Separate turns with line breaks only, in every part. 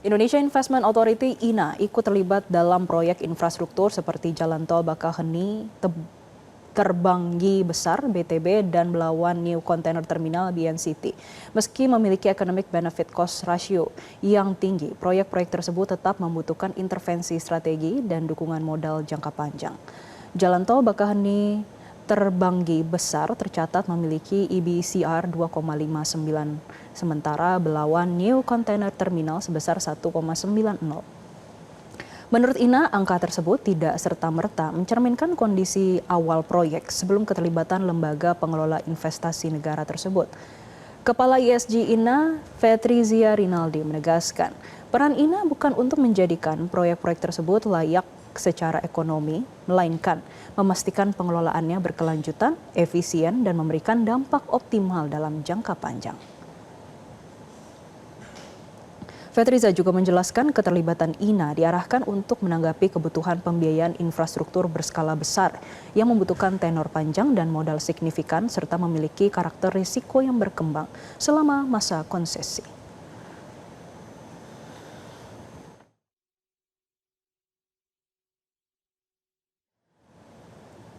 Indonesia Investment Authority (INA) ikut terlibat dalam proyek infrastruktur seperti Jalan Tol Bakaheni, Terbanggi Besar (BTB) dan Belawan New Container Terminal (BNCT). Meski memiliki economic benefit cost ratio yang tinggi, proyek-proyek tersebut tetap membutuhkan intervensi strategi dan dukungan modal jangka panjang. Jalan Tol Bakaheni Terbanggi Besar tercatat memiliki EBCR 2,59, sementara Belawan New Container Terminal sebesar 1,90. Menurut INA, angka tersebut tidak serta-merta mencerminkan kondisi awal proyek sebelum keterlibatan lembaga pengelola investasi negara tersebut. Kepala ISG INA, Fetrizia Rinaldi menegaskan, peran INA bukan untuk menjadikan proyek-proyek tersebut layak secara ekonomi, melainkan memastikan pengelolaannya berkelanjutan, efisien, dan memberikan dampak optimal dalam jangka panjang. Fetriza juga menjelaskan keterlibatan INA diarahkan untuk menanggapi kebutuhan pembiayaan infrastruktur berskala besar yang membutuhkan tenor panjang dan modal signifikan serta memiliki karakter risiko yang berkembang selama masa konsesi.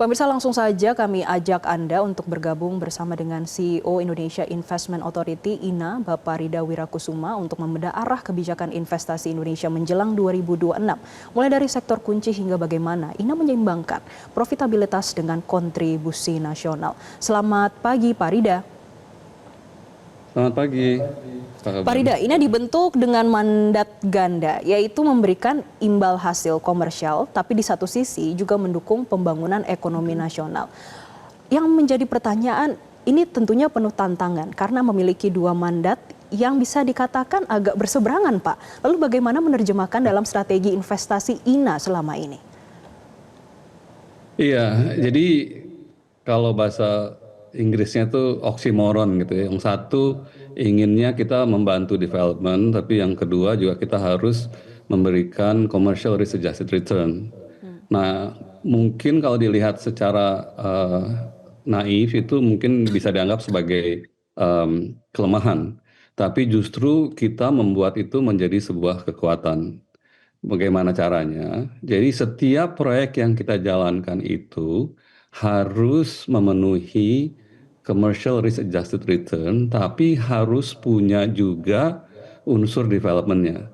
Pemirsa, langsung saja kami ajak Anda untuk bergabung bersama dengan CEO Indonesia Investment Authority (INA), Bapak Rida Wirakusuma, untuk membedah arah kebijakan investasi Indonesia menjelang 2026. Mulai dari sektor kunci hingga bagaimana INA menyeimbangkan profitabilitas dengan kontribusi nasional. Selamat pagi, Pak Rida.
Selamat pagi.
Pak Rida, ini dibentuk dengan mandat ganda, yaitu memberikan imbal hasil komersial, tapi di satu sisi juga mendukung pembangunan ekonomi nasional. Yang menjadi pertanyaan, ini tentunya penuh tantangan karena memiliki dua mandat yang bisa dikatakan agak berseberangan, Pak. Lalu bagaimana menerjemahkan dalam strategi investasi INA selama ini?
Iya, jadi kalau bahasa Inggrisnya tuh oksimoron gitu ya. Yang satu inginnya kita membantu development, tapi yang kedua juga kita harus memberikan commercial risk adjusted return. Nah, mungkin kalau dilihat secara naif itu mungkin bisa dianggap sebagai kelemahan. Tapi justru kita membuat itu menjadi sebuah kekuatan. Bagaimana caranya? Jadi setiap proyek yang kita jalankan itu harus memenuhi commercial risk adjusted return, tapi harus punya juga unsur developmentnya.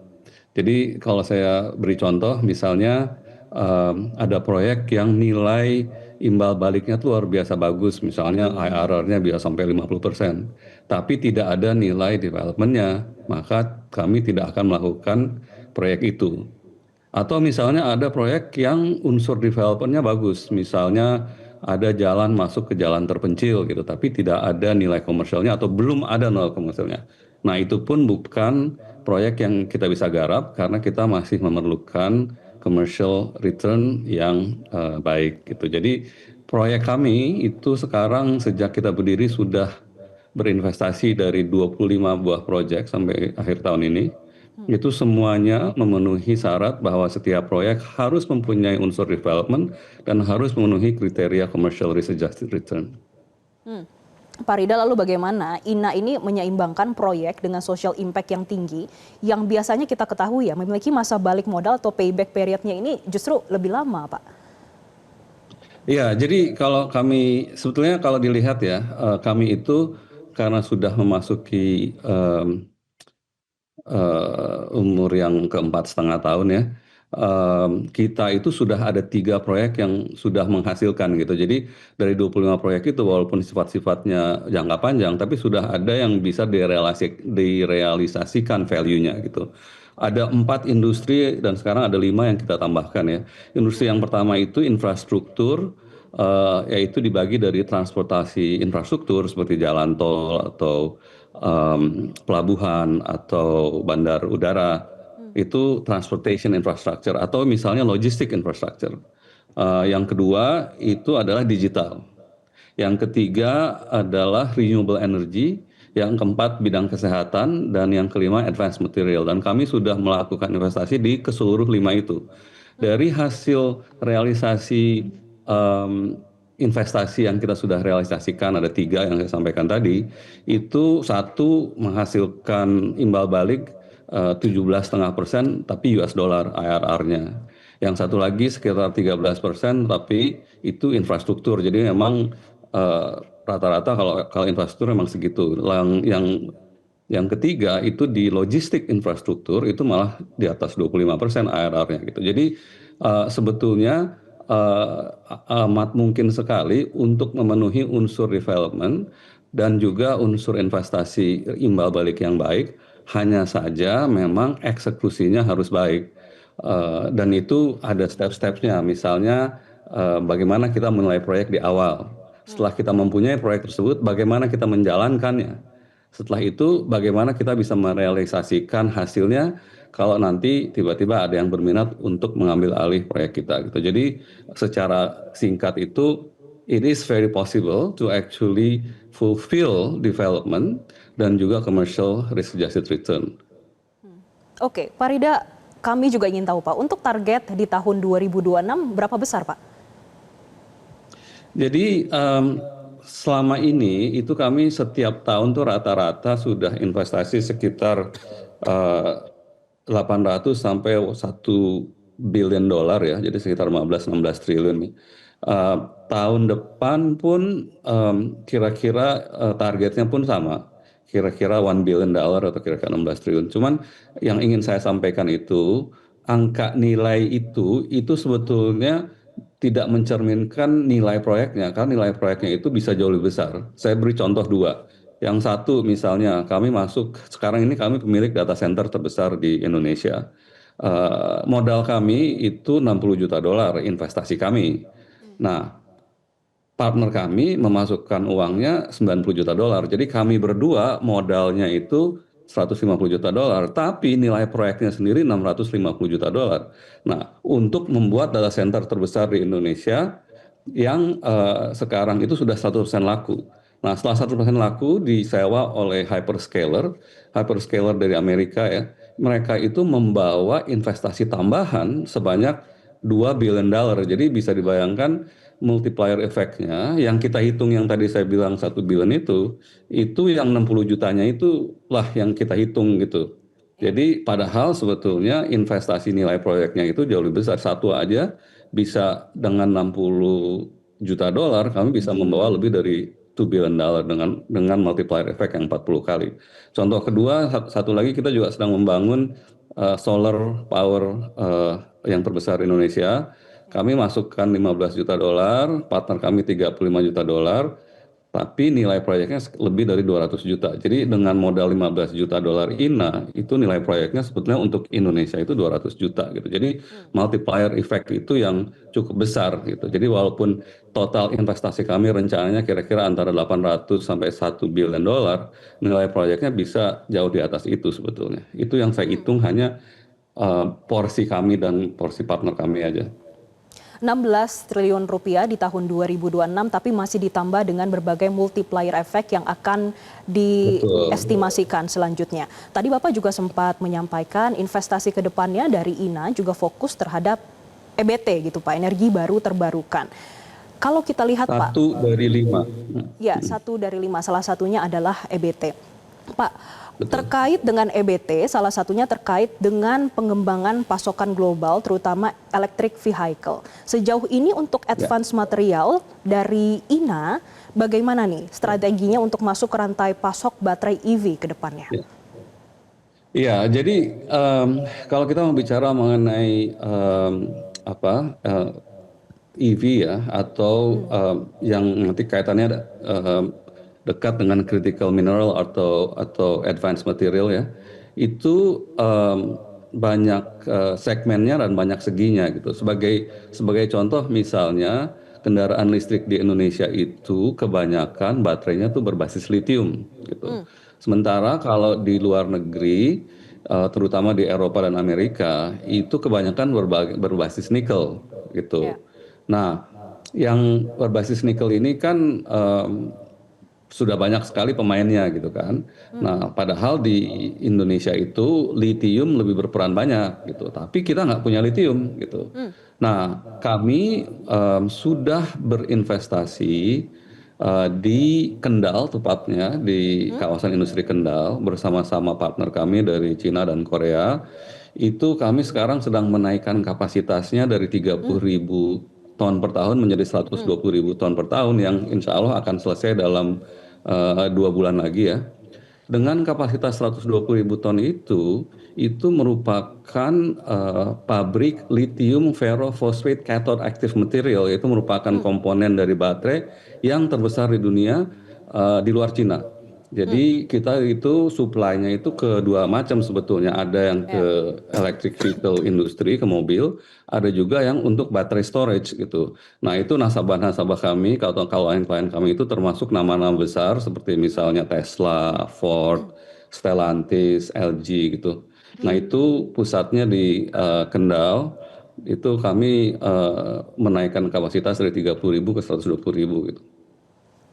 Jadi kalau saya beri contoh, misalnya ada proyek yang nilai imbal baliknya tuh luar biasa bagus, misalnya IRR-nya bisa sampai 50%, tapi tidak ada nilai developmentnya, maka kami tidak akan melakukan proyek itu. Atau misalnya ada proyek yang unsur developernya bagus, misalnya ada jalan masuk ke jalan terpencil gitu, tapi tidak ada nilai komersialnya atau belum ada nilai komersialnya. Nah, itu pun bukan proyek yang kita bisa garap karena kita masih memerlukan commercial return yang baik gitu. Jadi proyek kami itu sekarang sejak kita berdiri sudah berinvestasi dari 25 buah proyek sampai akhir tahun ini. Itu semuanya memenuhi syarat bahwa setiap proyek harus mempunyai unsur development dan harus memenuhi kriteria commercial risk adjusted return.
Pak Rida, lalu bagaimana INA ini menyeimbangkan proyek dengan social impact yang tinggi yang biasanya kita ketahui ya memiliki masa balik modal atau payback periodnya ini justru lebih lama, Pak?
Iya, jadi kalau kami sebetulnya kalau dilihat ya, kami itu karena sudah memasuki umur yang keempat setengah tahun ya, kita itu sudah ada 3 proyek yang sudah menghasilkan gitu. Jadi dari 25 proyek itu walaupun sifat-sifatnya jangka panjang, tapi sudah ada yang bisa direalisasikan value-nya gitu. Ada 4 industri dan sekarang ada 5 yang kita tambahkan ya. Industri yang pertama itu infrastruktur, yaitu dibagi dari transportasi infrastruktur seperti jalan tol atau pelabuhan atau bandar udara, itu transportation infrastructure atau misalnya logistic infrastructure. Yang kedua itu adalah digital. Yang ketiga adalah renewable energy. Yang keempat bidang kesehatan dan yang kelima advanced material. Dan kami sudah melakukan investasi di keseluruh 5 itu. Dari hasil realisasi investasi yang kita sudah realisasikan ada 3 yang saya sampaikan tadi, itu satu menghasilkan imbal balik 17,5% tapi US dollar IRR-nya. Yang satu lagi sekitar 13% tapi itu infrastruktur. Jadi memang eh, rata-rata kalau infrastruktur memang segitu. Yang ketiga itu di logistik infrastruktur itu malah di atas 25% IRR-nya gitu. Jadi sebetulnya amat mungkin sekali untuk memenuhi unsur development dan juga unsur investasi imbal balik yang baik, hanya saja memang eksekusinya harus baik. Dan itu ada step-stepnya, misalnya bagaimana kita menilai proyek di awal. Setelah kita mempunyai proyek tersebut, bagaimana kita menjalankannya. Setelah itu, bagaimana kita bisa merealisasikan hasilnya kalau nanti tiba-tiba ada yang berminat untuk mengambil alih proyek kita gitu. Jadi secara singkat itu, it is very possible to actually fulfill development dan juga commercial risk-adjusted return.
Oke, Pak Rida, kami juga ingin tahu Pak, untuk target di tahun 2026 berapa besar Pak?
Jadi selama ini itu kami setiap tahun tuh rata-rata sudah investasi sekitar 800 sampai 1 billion dolar ya, jadi sekitar 15-16 triliun nih. Tahun depan pun kira-kira targetnya pun sama, kira-kira 1 billion dollar atau kira-kira 16 triliun. Cuman yang ingin saya sampaikan itu angka nilai itu sebetulnya tidak mencerminkan nilai proyeknya, karena nilai proyeknya itu bisa jauh lebih besar. Saya beri contoh dua. Yang satu misalnya kami masuk, sekarang ini kami pemilik data center terbesar di Indonesia. Modal kami itu 60 juta dolar investasi kami. Nah, partner kami memasukkan uangnya 90 juta dolar. Jadi kami berdua modalnya itu 150 juta dolar, tapi nilai proyeknya sendiri 650 juta dolar. Nah, untuk membuat data center terbesar di Indonesia yang sekarang itu sudah 100% laku. Nah, setelah 100% laku disewa oleh hyperscaler dari Amerika ya. Mereka itu membawa investasi tambahan sebanyak 2 billion dollar. Jadi bisa dibayangkan multiplier efeknya yang kita hitung yang tadi saya bilang 1 billion itu yang 60 jutanya itu lah yang kita hitung gitu. Jadi padahal sebetulnya investasi nilai proyeknya itu jauh lebih besar. Satu aja bisa dengan 60 juta dolar kami bisa membawa lebih dari 2 billion dollar dengan multiplier effect yang 40 kali. Contoh kedua, satu lagi kita juga sedang membangun solar power yang terbesar di Indonesia. Kami masukkan 15 juta dolar, partner kami 35 juta dolar, tapi nilai proyeknya lebih dari 200 juta. Jadi dengan modal 15 juta dolar INA, itu nilai proyeknya sebetulnya untuk Indonesia itu 200 juta gitu. Jadi multiplier effect itu yang cukup besar gitu. Jadi walaupun total investasi kami rencananya kira-kira antara 800 sampai 1 billion dolar, nilai proyeknya bisa jauh di atas itu sebetulnya. Itu yang saya hitung hanya porsi kami dan porsi partner kami aja.
16 triliun rupiah di tahun 2026, tapi masih ditambah dengan berbagai multiplier effect yang akan diestimasikan selanjutnya. Tadi Bapak juga sempat menyampaikan investasi ke depannya dari INA juga fokus terhadap EBT gitu Pak, energi baru terbarukan. Kalau kita lihat Pak.
1 dari 5.
Ya, 1 dari 5, salah satunya adalah EBT. Pak, terkait dengan EBT, salah satunya terkait dengan pengembangan pasokan global, terutama electric vehicle. Sejauh ini untuk advance material dari INA, bagaimana nih strateginya untuk masuk ke rantai pasok baterai EV ke depannya?
Iya, jadi kalau kita mau bicara mengenai EV ya, atau yang nanti kaitannya dekat dengan critical mineral atau advanced material ya, itu banyak segmennya dan banyak seginya gitu. Sebagai contoh misalnya kendaraan listrik di Indonesia itu kebanyakan baterainya tuh berbasis litium gitu. Sementara kalau di luar negeri, terutama di Eropa dan Amerika, itu kebanyakan berbasis nikel gitu. Nah, yang berbasis nikel ini kan sudah banyak sekali pemainnya gitu kan. Nah, padahal di Indonesia itu litium lebih berperan banyak gitu, tapi kita nggak punya litium gitu. Nah, kami sudah berinvestasi di Kendal tepatnya di kawasan industri Kendal bersama-sama partner kami dari Cina dan Korea. Itu kami sekarang sedang menaikkan kapasitasnya dari 30.000 ton per tahun menjadi 120.000 ton per tahun yang insya Allah akan selesai dalam 2 bulan lagi ya. Dengan kapasitas 120.000 ton itu merupakan pabrik lithium ferrofosfate cathode active material, yaitu merupakan komponen dari baterai yang terbesar di dunia di luar Cina. Jadi kita itu supply-nya itu ke dua macam sebetulnya, ada yang ke
Ya.
electric vehicle industry, ke mobil, ada juga yang untuk baterai storage gitu. Nah itu nasabah-nasabah kami, kalau klien-klien kami itu termasuk nama-nama besar seperti misalnya Tesla, Ford, Stellantis, LG gitu. Nah itu pusatnya di Kendal, itu kami menaikkan kapasitas dari 30.000 ke 120.000 gitu.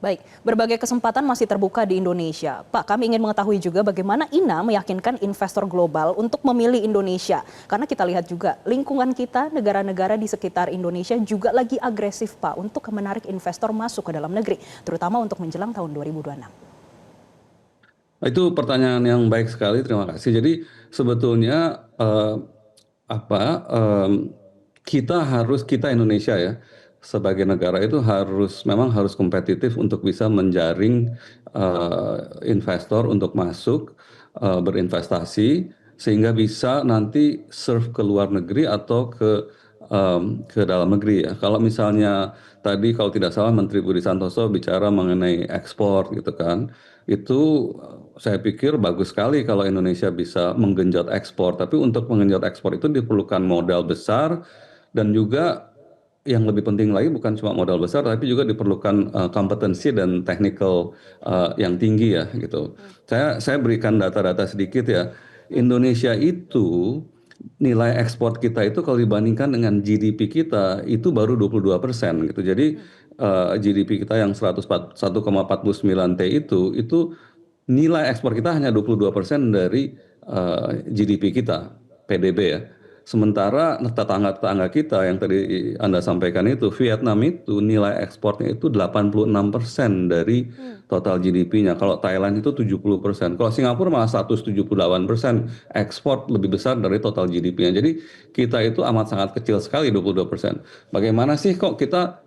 Baik, berbagai kesempatan masih terbuka di Indonesia. Pak, kami ingin mengetahui juga bagaimana INA meyakinkan investor global untuk memilih Indonesia. Karena kita lihat juga lingkungan kita, negara-negara di sekitar Indonesia juga lagi agresif, Pak, untuk menarik investor masuk ke dalam negeri, terutama untuk menjelang tahun 2026.
Itu pertanyaan yang baik sekali, terima kasih. Jadi sebetulnya apa kita Indonesia ya sebagai negara itu memang harus kompetitif untuk bisa menjaring investor untuk masuk berinvestasi sehingga bisa nanti serve ke luar negeri atau ke dalam negeri ya. Kalau misalnya tadi kalau tidak salah Menteri Budi Santoso bicara mengenai ekspor gitu kan, itu saya pikir bagus sekali kalau Indonesia bisa menggenjot ekspor. Tapi untuk menggenjot ekspor itu diperlukan modal besar dan juga yang lebih penting lagi bukan cuma modal besar tapi juga diperlukan kompetensi dan technical yang tinggi ya gitu. Saya berikan data-data sedikit ya. Indonesia itu nilai ekspor kita itu kalau dibandingkan dengan GDP kita itu baru 22% gitu. Jadi GDP kita yang 1,49 T itu nilai ekspor kita hanya 22% dari GDP kita, PDB ya. Sementara tetangga-tetangga kita yang tadi Anda sampaikan itu, Vietnam itu nilai ekspornya itu 86% dari total GDP-nya. Kalau Thailand itu 70%. Kalau Singapura malah 178% ekspor lebih besar dari total GDP-nya. Jadi kita itu amat sangat kecil sekali 22%. Bagaimana sih kok kita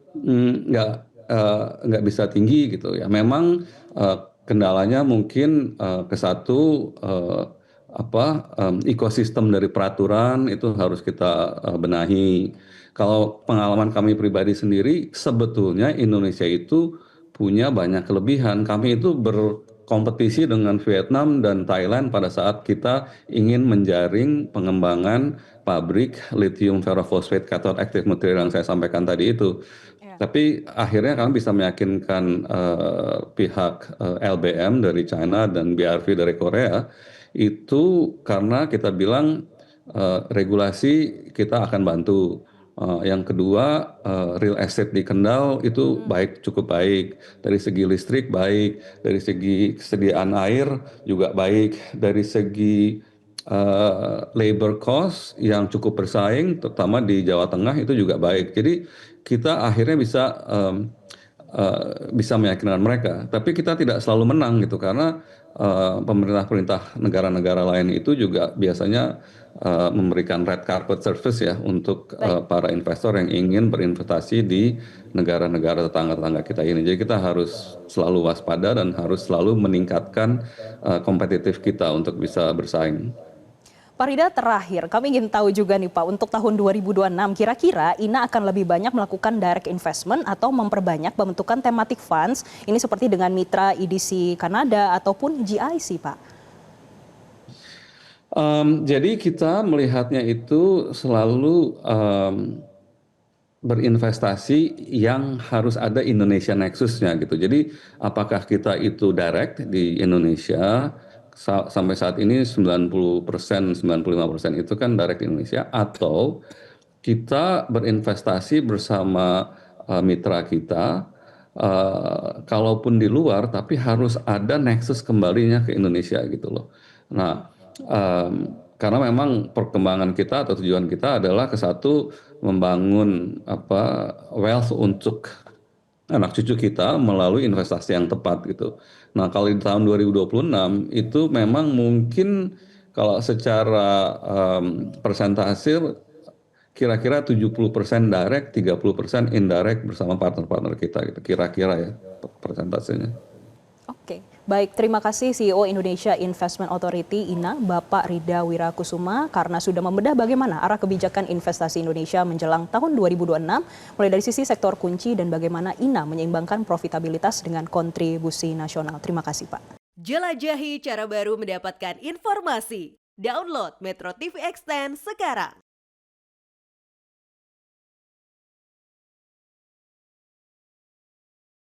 nggak bisa tinggi gitu ya? Memang kendalanya mungkin ke satu ekosistem dari peraturan itu harus kita benahi. Kalau pengalaman kami pribadi sendiri, sebetulnya Indonesia itu punya banyak kelebihan. Kami itu berkompetisi dengan Vietnam dan Thailand pada saat kita ingin menjaring pengembangan pabrik lithium ferrofosfate cathode active material yang saya sampaikan tadi itu.
Ya.
Tapi akhirnya kami bisa meyakinkan pihak LBM dari China dan BRV dari Korea itu karena kita bilang regulasi kita akan bantu. Yang kedua, real estate di Kendal itu baik, cukup baik. Dari segi listrik baik, dari segi kesediaan air juga baik, dari segi labor cost yang cukup bersaing, terutama di Jawa Tengah itu juga baik. Jadi kita akhirnya bisa meyakinkan mereka. Tapi kita tidak selalu menang gitu karena pemerintah-pemerintah negara-negara lain itu juga biasanya memberikan red carpet service ya untuk
Baik.
para investor yang ingin berinvestasi di negara-negara tetangga-tetangga kita ini. Jadi kita harus selalu waspada dan harus selalu meningkatkan kompetitif kita untuk bisa bersaing.
Pak Rida, terakhir kami ingin tahu juga nih Pak, untuk tahun 2026 kira-kira INA akan lebih banyak melakukan direct investment atau memperbanyak pembentukan thematic funds, ini seperti dengan mitra EDC Kanada ataupun GIC Pak?
Jadi kita melihatnya itu selalu berinvestasi yang harus ada Indonesia Nexus-nya gitu. Jadi apakah kita itu direct di Indonesia sampai saat ini 90%, 95% itu kan direct di Indonesia atau kita berinvestasi bersama mitra kita kalaupun di luar tapi harus ada nexus kembalinya ke Indonesia gitu loh. Nah, karena memang perkembangan kita atau tujuan kita adalah ke satu membangun wealth untuk anak cucu kita melalui investasi yang tepat gitu. Nah, kalau di tahun 2026 itu memang mungkin kalau secara persentase kira-kira 70% direct, 30% indirect bersama partner-partner kita gitu. Kira-kira ya persentasenya.
Oke, baik, terima kasih CEO Indonesia Investment Authority INA, Bapak Rida Wirakusuma, karena sudah membedah bagaimana arah kebijakan investasi Indonesia menjelang tahun 2026, mulai dari sisi sektor kunci dan bagaimana INA menyeimbangkan profitabilitas dengan kontribusi nasional. Terima kasih, Pak.
Jelajahi cara baru mendapatkan informasi. Download Metro TV Extend sekarang.